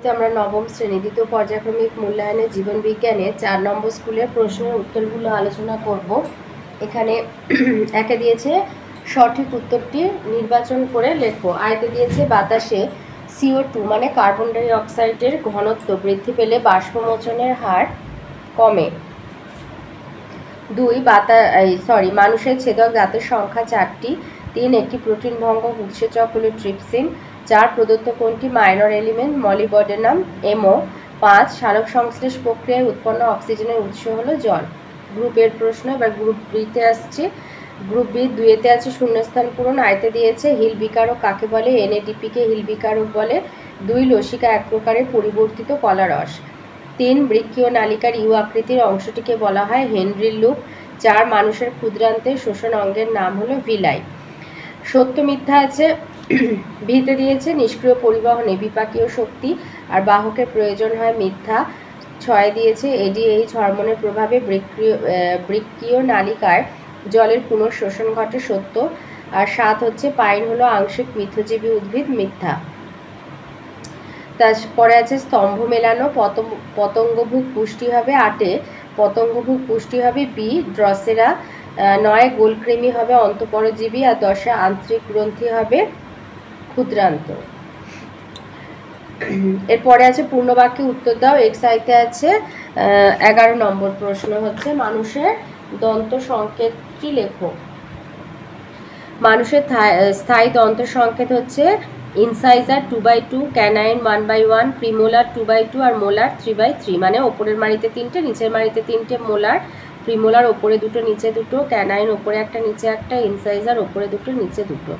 মুহূর্তে আমরা নবম শ্রেণী দ্বিতীয় পর্যায়ক্রমিক মূল্যায়নের জীবন বিজ্ঞানে 4 নম্বর স্কুলের প্রশ্নের উত্তরগুলো আলোচনা করব। এখানে একে দিয়েছে সঠিক উত্তরটি নির্বাচন করে লেখো। আয়তে দিয়েছে বাতাসে CO2 মানে কার্বন ডাই অক্সাইডের ঘনত্ব বৃদ্ধি পেলে বাষ্পমোচনের হার কমে। 2 মানুষের ছেদক দাঁতের সংখ্যা 4টি। 3 একটি প্রোটিন ভঙ্গক উৎসেচক হলো ট্রিপসিন। 4 প্রদত্ত কোনটি মাইনর এলিমেন্ট মলিবডেনাম MO। 5 সালোক সংশ্লেষ প্রক্রিয়ায় উৎপন্ন অক্সিজেনের উৎস হলো জল। গ্রুপ এর প্রশ্ন। এবার গ্রুপ বিতে আসছে। গ্রুপ বি 2-তে আছে শূন্যস্থান পূরণ। আয়তে দিয়েছে হিল বিকারক কাকে বলে? NADP কে হিল বিকারক বলে। 2 লসিকা এক প্রকারের পরিবর্তিত কলারস। 3 বৃক্কীয় নালিকার ইউ আকৃতির অংশটিকে বলা হয় হেনরির লুপ। 4 মানুষের ক্ষুদ্রান্তের শোষণ অঙ্গের নাম হলো ভিলাই। সত্য মিথ্যা আছে। ভিতে দিয়েছে নিষ্ক্রিয় পরিবহনে বিপাকীয় শক্তি আর বাহকের প্রয়োজন হয় মিথ্যা। 6 দিয়েছে ADH হরমোনের প্রভাবে বৃক্কীয় নালিকার জলের পুনঃশোষণ ঘটে সত্য। আর 7 হচ্ছে পাইন হলো আংশিক মিথ্যজীবী উদ্ভিদ মিথ্যা। তারপরে আছে স্তম্ভ মেলানো। পতঙ্গভুক পুষ্টি হবে 8-এ পতঙ্গভুক পুষ্টি হবে বি ড্রসেরা। 9 গোলকৃমি হবে অন্তঃপরজীবী আর 10-এ আন্তরিক গ্রন্থি হবে ক্ষুদ্রান্ত। এরপরে আছে পূর্ণবাক্যে উত্তর দাও। এক্সাইতে আছে 11 নম্বর প্রশ্ন হচ্ছে মানুষের দন্ত সংকেতটি লেখো। মানুষের স্থায়ী দন্ত সংকেত হচ্ছে ইনসাইজার 2/2, ক্যানাইন 1/1, প্রিমোলার 2/2 আর মোলার 3/3। মানে ওপরের মাড়িতে 3টে, নিচের মাড়িতে 3টে। মোলার, প্রিমোলার ওপরে 2টো নিচে 2টো, ক্যানাইন ওপরে একটা নিচে একটা, ইনসাইজার ওপরে 2টো নিচে 2টো।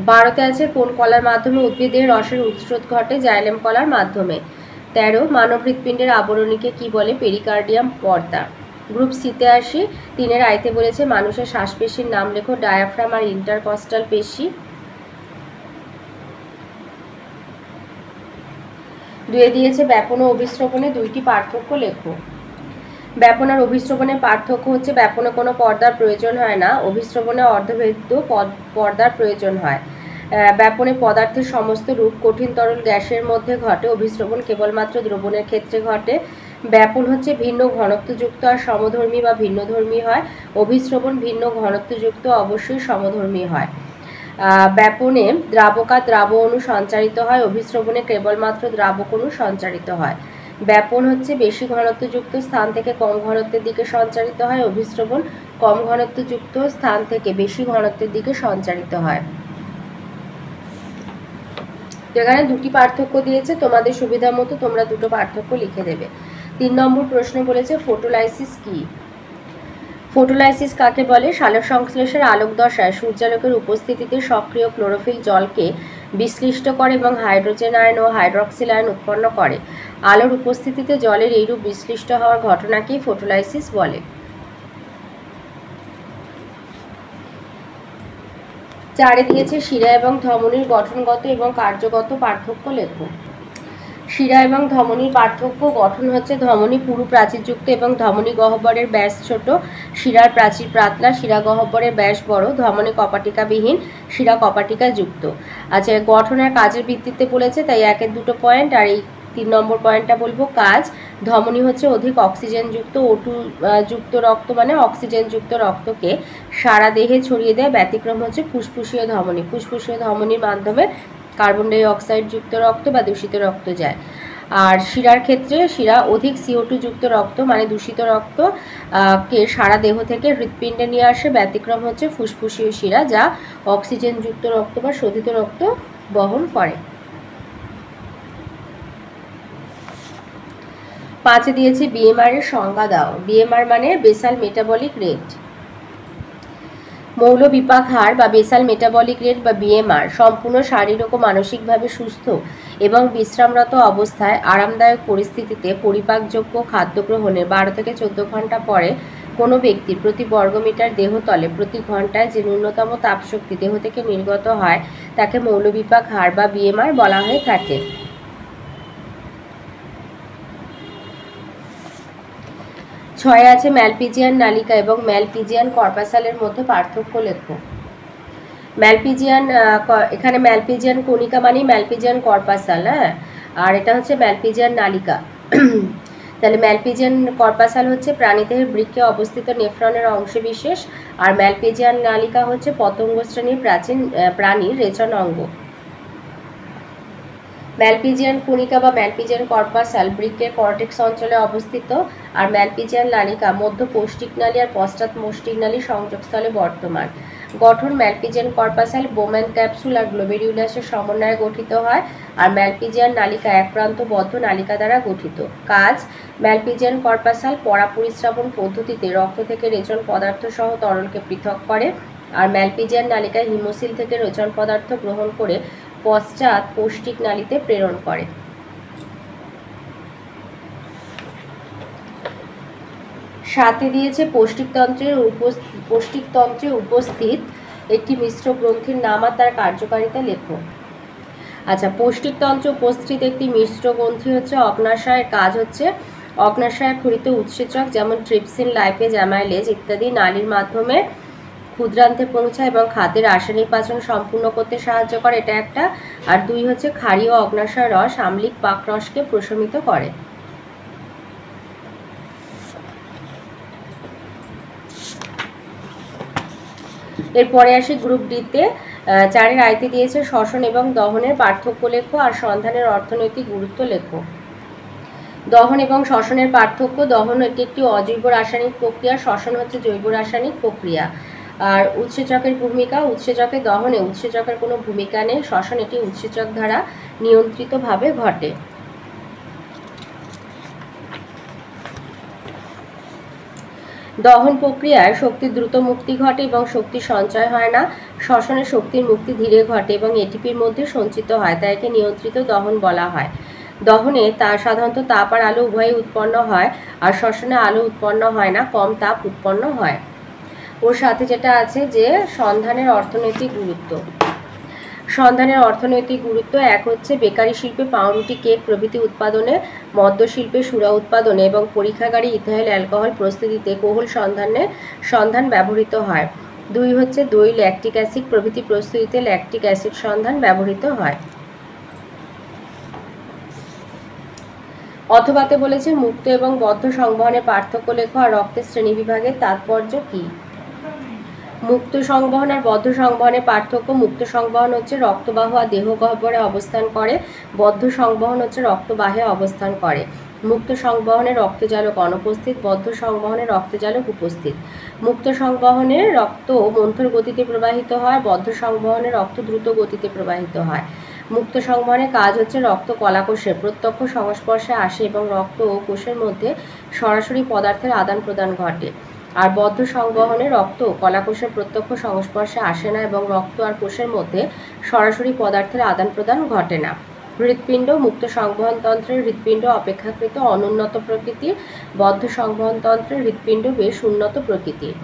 12-তে আছে কোন কলার মাধ্যমে উদ্ভিদের রসের উৎস্রোত ঘটে? জাইলেম কলার মাধ্যমে। 13 মানব হৃৎপিণ্ডের আবরণীকে কি বলে? পেরিকার্ডিয়াম পর্দা। গ্রুপ সিতে আসি। 3-এর আয়তে বলেছে মানুষের শ্বাসপেশির নাম লেখো। ডায়াফ্রাম আর ইন্টারকস্টাল পেশি। 2-এ দিয়েছে ব্যাপন ও অভিস্রবণে 2টি পার্থক্য লেখো। ব্যাপন আর অভিস্রবণের পার্থক্য হচ্ছে ব্যাপনে কোনো পর্দার প্রয়োজন হয় না, অভিস্রবণে অর্ধভেদ্য পর্দার প্রয়োজন হয়। ব্যাপনে পদার্থের সমস্ত রূপ কঠিন তরল গ্যাসের মধ্যে ঘটে, অভিস্রবণ কেবলমাত্র দ্রবণের ক্ষেত্রে ঘটে। ব্যাপন হচ্ছে ভিন্ন ঘনত্বযুক্ত আর সমধর্মী বা ভিন্নধর্মী হয়, অভিস্রবণ ভিন্ন ঘনত্বযুক্ত অবশ্যই সমধর্মী হয়। ব্যাপনে দ্রাবক আর দ্রাব অণু সঞ্চারিত হয়, অভিস্রবণে কেবলমাত্র দ্রাবক অণু সঞ্চারিত হয়। ব্যাপন হচ্ছে বেশি ঘনত্বযুক্ত স্থান থেকে কম ঘনত্বের দিকে সঞ্চারিত হয়, অভিস্রবণ কম ঘনত্বযুক্ত স্থান থেকে বেশি ঘনত্বের দিকে সঞ্চারিত হয়। এখানে 2টি পার্থক্য দিয়েছে, তোমাদের সুবিধা মতো তোমরা 2টো পার্থক্য লিখে দেবে। 3 নম্বর প্রশ্ন বলেছে ফটোলাইসিস কি? ফটোলাইসিস কাকে বলে? সালোক সংশ্লেষের আলোক দশায় সূর্যালোকের উপস্থিতিতে সক্রিয় ক্লোরোফিল জলকে বিশ্লিষ্ট করে এবং হাইড্রোজেন আয়ন ও হাইড্রক্সিল আয়ন উৎপন্ন করে। আলোর উপস্থিতিতে জলের এইরূপ বিশ্লিষ্ট হওয়ার ঘটনাকেই ফটোলাইসিস বলে। 4-এ দিয়েছে শিরা এবং ধমনীর গঠনগত এবং কার্যগত পার্থক্য লেখো। শিরা এবং ধমনীর পার্থক্য। গঠন হচ্ছে ধমনী পুরু প্রাচীরযুক্ত এবং ধমনী গহ্বরের ব্যাস ছোট, শিরার প্রাচীর পাতলা, শিরা গহ্বরের ব্যাস বড়, ধমনী কপাটিকাবিহীন, শিরা কপাটিকা যুক্ত। আচ্ছা, গঠনের কাজের ভিত্তিতে বলেছে, তাই 1-এর 2টো পয়েন্ট আর এই 3 নম্বর পয়েন্টটা বলবো কাজ। ধমনী হচ্ছে অধিক অক্সিজেনযুক্ত O2 যুক্ত রক্ত মানে অক্সিজেনযুক্ত রক্তকে সারা দেহে ছড়িয়ে দেয়। ব্যতিক্রম হচ্ছে ফুসফুসীয় ধমনী। ফুসফুসীয় ধমনীর মাধ্যমে কার্বন ডাই অক্সাইড যুক্ত রক্ত বা দূষিত রক্ত যায়। আর শিরার ক্ষেত্রে শিরা অধিক CO2 যুক্ত রক্ত মানে দূষিত রক্ত কে সারা দেহ থেকে হৃৎপিণ্ডে নিয়ে আসে। ব্যতিক্রম হচ্ছে ফুসফুসীয় শিরা, যা অক্সিজেন যুক্ত রক্ত বা শোধিত রক্ত বহন করে। 5-এ দিয়েছে BMR এর সংজ্ঞা দাও। BMR মানে বেসাল মেটাবলিক রেট। মৌল বিপাক হার বা বেসাল মেটাবলিক রেট বা BMR সম্পূর্ণ শারীরিক ও মানসিকভাবে সুস্থ এবং বিশ্রামরত অবস্থায় আরামদায়ক পরিস্থিতিতে পরিপাকযোগ্য খাদ্য গ্রহণের 12 থেকে 14 ঘন্টা পরে কোনো ব্যক্তির প্রতি বর্গমিটার দেহতলে প্রতি ঘন্টায় যে ন্যূনতম তাপশক্তি দেহ থেকে নির্গত হয় তাকে মৌল বিপাক হার বা BMR বলা হয়ে থাকে। 6-এ আছে ম্যালপিজিয়ান নালিকা এবং ম্যালপিজিয়ান কর্পাসালের মধ্যে পার্থক্য লেখো। ম্যালপিজিয়ান, এখানে ম্যালপিজিয়ান কণিকা মানে ম্যালপিজিয়ান কর্পাসাল, হ্যাঁ, আর এটা হচ্ছে ম্যালপিজিয়ান নালিকা। তাহলে ম্যালপিজিয়ান কর্পাসাল হচ্ছে প্রাণীদেহের বৃক্কে অবস্থিত নেফ্রনের অংশবিশেষ, আর ম্যালপিজিয়ান নালিকা হচ্ছে পতঙ্গ শ্রেণীর প্রাণীর রেচন অঙ্গ। ম্যালপিজিয়ান কণিকা বা ম্যালপিজিয়ান কর্পাসাল বৃক্কের কর্টেক্স অঞ্চলে অবস্থিত, আর ম্যালপিজিয়ান নালিকা মধ্য পৌষ্টিকনালী আর পশ্চাৎ মস্তিষ্কনালীর সংযোগস্থলে বর্তমান। গঠন: ম্যালপিজিয়ান কর্পাসাল বোম্যান ক্যাপসুল আর গ্লোমেরুলাসের সমন্বয়ে গঠিত হয়, আর ম্যালপিজিয়ান নালিকা এক প্রান্ত বদ্ধ নালিকা দ্বারা গঠিত। কাজ: ম্যালপিজিয়ান কর্পাসাল পরাপরিস্রাবণ পদ্ধতিতে রক্ত থেকে রেচন পদার্থ সহ তরলকে পৃথক করে, আর ম্যালপিজিয়ান নালিকা হিমোসিল থেকে রেচন পদার্থ গ্রহণ করে পশ্চাৎ পৌষ্টিক নালীতে প্রেরণ করে। সাথে দিয়েছে পৌষ্টিকতন্ত্রে উপস্থিত একটি মিশ্র গ্রন্থির নাম আর তার কার্যকারিতা লেখো। আচ্ছা, পৌষ্টিকতন্ত্রে উপস্থিত একটি মিশ্র গ্রন্থি হচ্ছে অগ্নাশয়ের। কাজ হচ্ছে অগ্নাশয় ক্ষরিত উৎসেচক যেমন ট্রিপসিন, লাইপেজ, অ্যামাইলেজ ইত্যাদি নালীর মাধ্যমে ক্ষুদ্রান্তে পৌঁছায় এবং খাদ্যের রাসায়নিক পাচন সম্পূর্ণ করতে সাহায্য করে, এটা একটা। আর 2 হচ্ছে ক্ষারীয় অগ্নাশয় রস আম্লিক পাকরসকে প্রশমিত করে। এরপরে আসি গ্রুপ ডিতে। 4-এর আইতে দিয়েছে শ্বসন এবং দহনের পার্থক্য লেখো আর সন্ধানের অর্থনৈতিক গুরুত্ব লেখো। দহন এবং শ্বসনের পার্থক্য: দহন এটি একটি অজৈব রাসায়নিক প্রক্রিয়া, শ্বসন হচ্ছে জৈব রাসায়নিক প্রক্রিয়া। আর উৎসেচকের ভূমিকা: উৎসেচকের দহনে উৎসেচকের কোনো ভূমিকা নেই, শ্বসন এটি উৎসেচক দ্বারা নিয়ন্ত্রিতভাবে ঘটে। দহন প্রক্রিয়ায় শক্তির দ্রুত মুক্তি ঘটে এবং শক্তি সঞ্চয় হয় না। শ্বসনে শক্তির মুক্তি ধীরে ঘটে এবং এটিপির মধ্যে সঞ্চিত হয়, তাই একে নিয়ন্ত্রিত দহন বলা হয়। দহনে সাধারণত তাপ আর আলো উভয়ই উৎপন্ন হয়, আর শ্বসনে আলো উৎপন্ন হয় না, কম তাপ উৎপন্ন হয়। ওর সাথে যেটা আছে যে সন্ধানের অর্থনৈতিক গুরুত্ব। সন্ধানের অর্থনৈতিক গুরুত্ব: 1 হচ্ছে বেকারি শিল্পে পাউরুটি, কেক প্রভৃতি উৎপাদনে, মদ্য শিল্পে সুরা উৎপাদনে এবং পরীক্ষাগারে ইথাইল অ্যালকোহল প্রস্তুতিতে কোহল সন্ধান ব্যবহৃত হয়। 2 হচ্ছে দই, ল্যাকটিক অ্যাসিড প্রভৃতি প্রস্তুতিতে ল্যাকটিক অ্যাসিড সন্ধান ব্যবহৃত হয়। অথবাতে বলেছে মুক্ত এবং বদ্ধ সংবহনের পার্থক্য লেখো আর রক্তের শ্রেণীবিভাগের তাৎপর্য কী। মুক্ত সংবহন আর বদ্ধ সংবহনের পার্থক্য: মুক্ত সংবহন হচ্ছে রক্তবাহ আর দেহগহ্বরে অবস্থান করে, বদ্ধ সংবহন হচ্ছে রক্তবাহে অবস্থান করে। মুক্ত সংবহনে রক্তজালক অনুপস্থিত, বদ্ধ সংবহনে রক্তজালক উপস্থিত। মুক্ত সংবহনে রক্ত মন্থর গতিতে প্রবাহিত হয়, বদ্ধ সংবহনে রক্ত দ্রুত গতিতে প্রবাহিত হয়। মুক্ত সংবহনের কাজ হচ্ছে রক্ত কলাকোষের প্রত্যক্ষ সংস্পর্শে আসে এবং রক্ত ও কোষের মধ্যে সরাসরি পদার্থের আদান প্রদান ঘটে। আর বদ্ধ সংবহনে রক্ত কলাকোষের প্রত্যক্ষ সংস্পর্শে আসে না এবং রক্ত আর কোষের মধ্যে সরাসরি পদার্থের আদান প্রদান ঘটে না। হৃৎপিণ্ড: মুক্ত সংবহনতন্ত্রের হৃৎপিণ্ড অপেক্ষাকৃত অনুন্নত প্রকৃতির, বদ্ধ সংবহনতন্ত্রের হৃৎপিণ্ড বেশ উন্নত প্রকৃতির।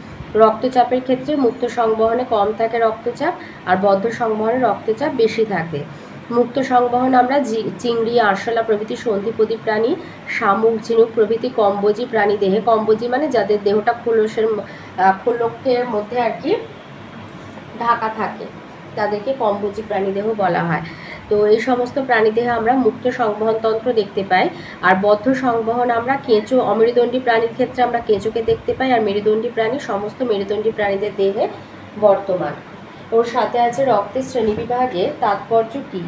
রক্তচাপের ক্ষেত্রে মুক্ত সংবহনে কম থাকে রক্তচাপ, আর বদ্ধ সংবহনে রক্তচাপ বেশি থাকে। মুক্ত সংবহন আমরা চিংড়ি, আরশোলা প্রভৃতি সন্ধিপদী প্রাণী, শামুক, ঝিনুক প্রভৃতি কম্বোজি প্রাণী দেহে, কম্বোজি মানে যাদের দেহটা খোলকের মধ্যে আর কি ঢাকা থাকে তাদেরকে কম্বোজি প্রাণীদেহ বলা হয়। তো এই সমস্ত প্রাণীদেহে আমরা মুক্ত সংবহনতন্ত্র দেখতে পাই। আর বদ্ধ সংবহন আমরা কেঁচো, অমেরুদণ্ডী প্রাণীর ক্ষেত্রে আমরা কেঁচোকে দেখতে পাই, আর মেরুদণ্ডী প্রাণী সমস্ত মেরুদণ্ডী প্রাণীদের দেহে বর্তমান। ওর সাথে আছে রক্তের শ্রেণীবিভাগে তাৎপর্য কী।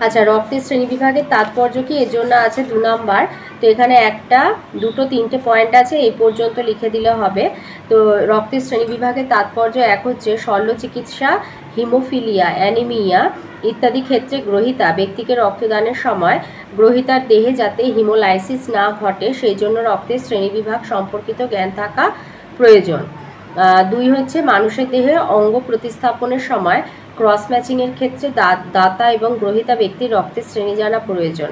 আচ্ছা, রক্তের শ্রেণীবিভাগের তাৎপর্য কী এর জন্য আছে 2 নাম্বার। তো এখানে 1, 2, 3টে পয়েন্ট আছে, এই পর্যন্ত লিখে দিলে হবে। তো রক্তের শ্রেণীবিভাগের তাৎপর্য: 1 হচ্ছে শল্য চিকিৎসা, হিমোফিলিয়া, অ্যানিমিয়া ইত্যাদি ক্ষেত্রে গ্রহীতা ব্যক্তিকে রক্তদানের সময় গ্রহীতার দেহে যাতে হিমোলাইসিস না ঘটে সেই জন্য রক্তের শ্রেণীবিভাগ সম্পর্কিত জ্ঞান থাকা প্রয়োজন। 2 হচ্ছে মানুষের দেহে অঙ্গ প্রতিস্থাপনের সময় ক্রস ম্যাচিংয়ের ক্ষেত্রে দাতা এবং গ্রহীতা ব্যক্তির রক্তের শ্রেণী জানা প্রয়োজন।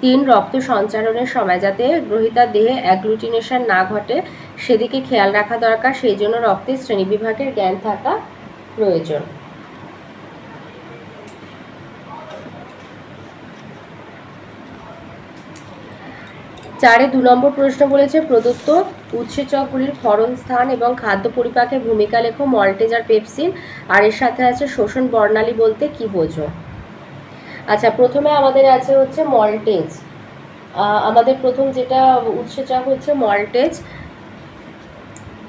3 রক্ত সঞ্চালনের সময় যাতে গ্রহীতার দেহে অ্যাগ্লুটিনেশন না ঘটে সেদিকে খেয়াল রাখা দরকার, সেই জন্য রক্তের শ্রেণীবিভাগের জ্ঞান থাকা প্রয়োজন। 4-এ 2 নম্বর প্রশ্ন বলেছে প্রদত্ত উৎসেচকগুলির ক্ষরণ স্থান এবং খাদ্য পরিপাকে ভূমিকা লেখো। মল্টেজ আর পেপসিন। আর এর সাথে আছে শোষণ বর্ণালী বলতে কি বোঝো। আচ্ছা, প্রথমে আমাদের আছে হচ্ছে মল্টেজ। আমাদের প্রথম যেটা উৎসেচক হচ্ছে মল্টেজ।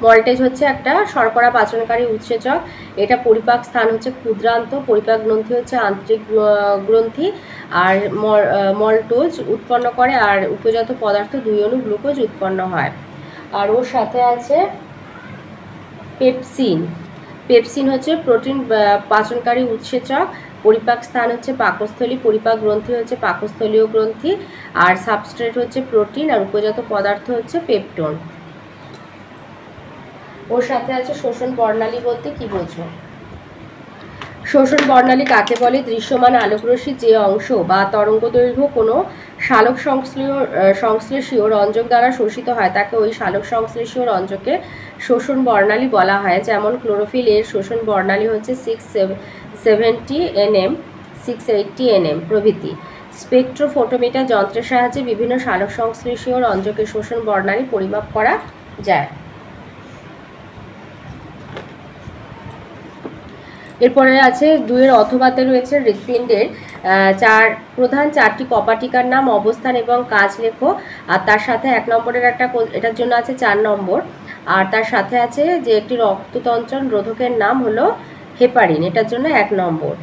মল্টেজ হচ্ছে একটা শর্করা পাচনকারী উৎসেচক। এটা পরিপাক স্থান হচ্ছে ক্ষুদ্রান্ত, পরিপাক গ্রন্থি হচ্ছে আন্তরিক গ্রন্থি, আর মল্টোজ উৎপন্ন করে, আর উপজাত পদার্থ 2 অণু গ্লুকোজ উৎপন্ন হয়। আর ওর সাথে আছে পেপসিন। পেপসিন হচ্ছে প্রোটিন পাচনকারী উৎসেচক। পরিপাক স্থান হচ্ছে পাকস্থলী, পরিপাক গ্রন্থি হচ্ছে পাকস্থলীয় গ্রন্থি, আর সাবস্ট্রেট হচ্ছে প্রোটিন, আর উপজাত পদার্থ হচ্ছে পেপটোন। ওর সাথে আছে শোষণ বর্ণালী বলতে কি বোঝো। শোষণ বর্ণালী কাকে বলে? দৃশ্যমান আলোকরশ্মির যে অংশ বা তরঙ্গদৈর্ঘ্য কোনো সালোক সংশ্লেষীয় রঞ্জক দ্বারা শোষিত হয় তাকে ওই সালোক সংশ্লেষীয় রঞ্জকে শোষণ বর্ণালী বলা হয়। যেমন ক্লোরোফিল এর শোষণ বর্ণালী হচ্ছে 670 nm, 680 nm প্রভৃতি। স্পেকট্রোফোটোমিটার যন্ত্রের সাহায্যে বিভিন্ন সালোক সংশ্লেষীয় রঞ্জকের শোষণ বর্ণালী পরিমাপ করা যায়। এরপরে আছে 2-এর অথবাতে রয়েছে হৃৎপিণ্ডের প্রধান 4টি কপাটিকার নাম, অবস্থান এবং কাজ লেখো। আর তার সাথে 1 নম্বরের একটা, এটার জন্য আছে 4 নম্বর। আর তার সাথে আছে যে একটি রক্ততঞ্চন রোধকের নাম হলো হেপারিন, এটার জন্য 1 নম্বর।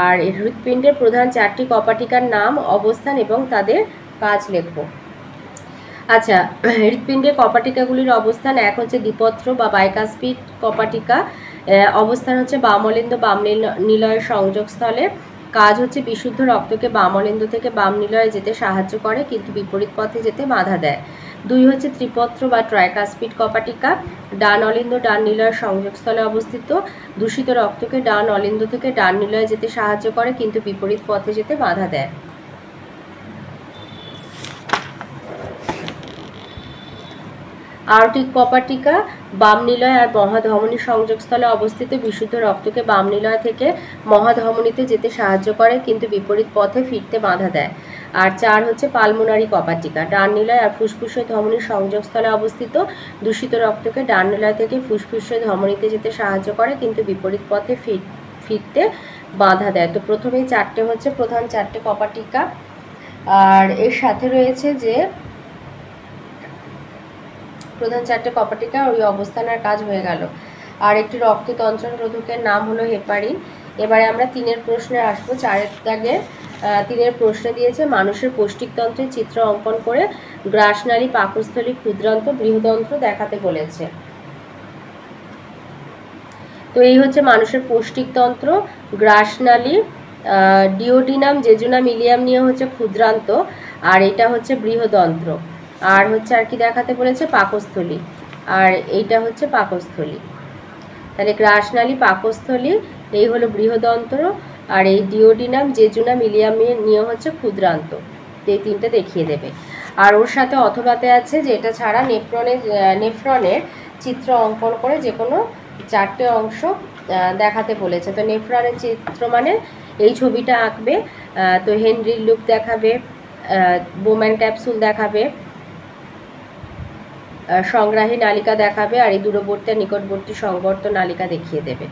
আর হৃৎপিণ্ডের প্রধান 4টি কপাটিকার নাম, অবস্থান এবং তাদের কাজ লেখো। আচ্ছা, হৃৎপিণ্ডের কপাটিকাগুলির অবস্থান: 1 হচ্ছে দ্বিপত্র বা বাইকাস্পিড কপাটিকা, অবস্থান হচ্ছে বাম অলিন্দ বাম নিলয়ের সংযোগস্থলে, কাজ হচ্ছে বিশুদ্ধ রক্তকে বাম অলিন্দ থেকে বাম নিলয়ে যেতে সাহায্য করে কিন্তু বিপরীত পথে যেতে বাধা দেয়। 2 হচ্ছে ত্রিপত্র বা ট্রাইকাস্পিড কপাটিকা, ডান অলিন্দ ডান নিলয়ের সংযোগস্থলে অবস্থিত, দূষিত রক্তকে ডান অলিন্দ থেকে ডান নিলয়ে যেতে সাহায্য করে কিন্তু বিপরীত পথে যেতে বাধা দেয়। আরটিক কপাটিকা বাম নিলয় আর মহাধমনী সংযোগস্থলে অবস্থিত, বিশুদ্ধ রক্তকে বাম নিলয় থেকে মহাধমনীতে যেতে সাহায্য করে কিন্তু বিপরীত পথে ফিরতে বাধা দেয়। আর 4 হচ্ছে পালমোনারি কপাটিকা, ডান নিলয় আর ফুসফুসীয় ধমনীর সংযোগস্থলে অবস্থিত, দূষিত রক্তকে ডান নিলয় থেকে ফুসফুসীয় ধমনীতে যেতে সাহায্য করে কিন্তু বিপরীত পথে ফিরতে বাধা দেয়। তো প্রথমেই 4টে হচ্ছে প্রধান 4টে কপাটিকা। আর এর সাথে রয়েছে যে প্রধান 4টে কপাটিকা, ওই অবস্থান আর কাজ হয়ে গেল। আর একটি রক্ততঞ্চন রোধকের নাম হলো হেপারিন। এবারে আমরা 3-এর প্রশ্নে আসবো। 4-এর দাগে 3-এর প্রশ্নে দিয়েছে মানুষের পৌষ্টিকতন্ত্রের চিত্র অঙ্কন করে গ্রাসনালী, পাকস্থলী, ক্ষুদ্রান্ত, বৃহদন্ত্র দেখাতে বলেছে। তো এই হচ্ছে মানুষের পৌষ্টিকতন্ত্র। গ্রাসনালী, ডিওডিনাম, জেজুনাম, ইলিয়াম নিয়ে হচ্ছে ক্ষুদ্রান্ত, আর এটা হচ্ছে বৃহদন্ত্র। আর হচ্ছে আর কি দেখাতে বলেছে? পাকস্থলী, আর এইটা হচ্ছে পাকস্থলী। তাহলে গ্রাসনালী, পাকস্থলী, এই হলো বৃহদন্ত্র, আর এই ডিওডিনাম, জেজুনাম, ইলিয়াম নিয়ে হচ্ছে ক্ষুদ্রান্ত। এই 3টে দেখিয়ে দেবে। আর ওর সাথে অথবাতে আছে যে এটা ছাড়া নেফ্রনের চিত্র অঙ্কন করে যে কোনো 4টে অংশ দেখাতে বলেছে। তো নেফ্রনের চিত্র মানে এই ছবিটা আঁকবে। তো হেনরির লুপ দেখাবে, বোম্যান ক্যাপসুল দেখাবে, সংগ্রাহী নালিকা দেখাবে, আর এই দূরবর্তী নিকটবর্তী সংবর্ত নালিকা দেখিয়ে দেবে।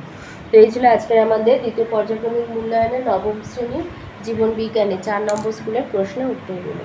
তো এই ছিল আজকের আমাদের দ্বিতীয় পর্যায়ক্রমিক মূল্যায়নের নবম শ্রেণীর জীবন বিজ্ঞানে 4 নম্বর স্কুলের প্রশ্নের উত্তরগুলো।